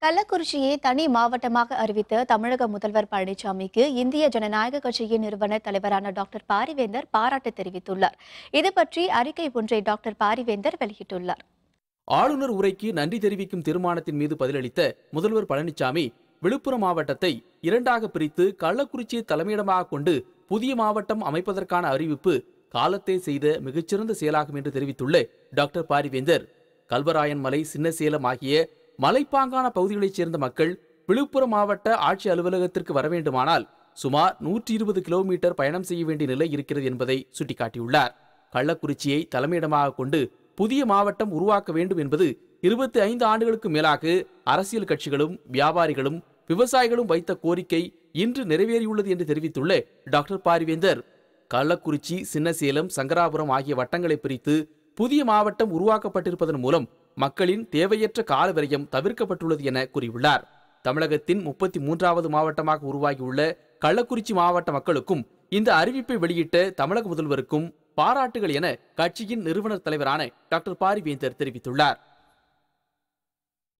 கள்ளக்குறிச்சியை தனி மாவட்டமாக அறிவித்த தமிழக முதல்வர் பழனிசாமிக்கு இந்திய ஜனநாயக கட்சியின் நிறுவனர் தலைவரான டாக்டர் பாரிவேந்தர் பாராட்டு தெரிவித்துள்ளார். இது பற்றி அறிக்கை ஒன்றை டாக்டர் பாரிவேந்தர் வெளியிட்டுள்ளார். ஆளுநர் உரைக்கு நன்றி தெரிவிக்கும் தீர்மானத்தின் மீது பதிலளித்த முதல்வர் பழனிசாமி, விழுப்புரம் மாவட்டத்தை இரண்டாக பிரித்து கள்ளக்குறிச்சியை தலைமையிடமாக கொண்டு புதிய மாவட்டம் அமைப்பதற்கான அறிவிப்பு காலத்தை செய்த மிகச்சிறந்த செயலாகும் என்று தெரிவித்துள்ள டாக்டர் பாரிவேந்தர், கல்வராயன் மலை, சின்னசேலம் ஆகிய மலைப்பாங்கான பகுதிகளைச் சேர்ந்த மக்கள் விழுப்புரம் மாவட்ட ஆட்சி அலுவலகத்திற்கு வர வேண்டுமானால் சுமார் 120 கிலோமீட்டர் பயணம் செய்ய வேண்டிய நிலை இருக்கிறது என்பதை சுட்டிக்காட்டியுள்ளார். கள்ளக்குறிச்சியை தலைமையிடமாக கொண்டு புதிய மாவட்டம் உருவாக்க வேண்டும் என்பது 25 ஆண்டுகளுக்கு மேலாக அரசியல் கட்சிகளும் வியாபாரிகளும் விவசாயிகளும் வைத்த கோரிக்கை இன்று நிறைவேறியுள்ளது என்று தெரிவித்துள்ள டாக்டர் பாரிவேந்தர், கள்ளக்குறிச்சி, சின்னசேலம், சங்கராபுரம் ஆகிய வட்டங்களை பிரித்து புதிய மாவட்டம் உருவாக்கப்பட்டிருப்பதன் மூலம் மக்களின் தேவையற்ற கால விரயம் தவிர்க்கப்பட்டுள்ளது என கூறியுள்ளார். தமிழகத்தின் 33வது மாவட்டமாக உருவாகியுள்ள கள்ளக்குறிச்சி மாவட்ட மக்களுக்கும் இந்த அறிவிப்பை வெளியிட்ட தமிழக முதல்வருக்கும் பாராட்டுகள் என கட்சியின் நிறுவனர் தலைவரான டாக்டர் பாரிவேந்தர் தெரிவித்துள்ளார்.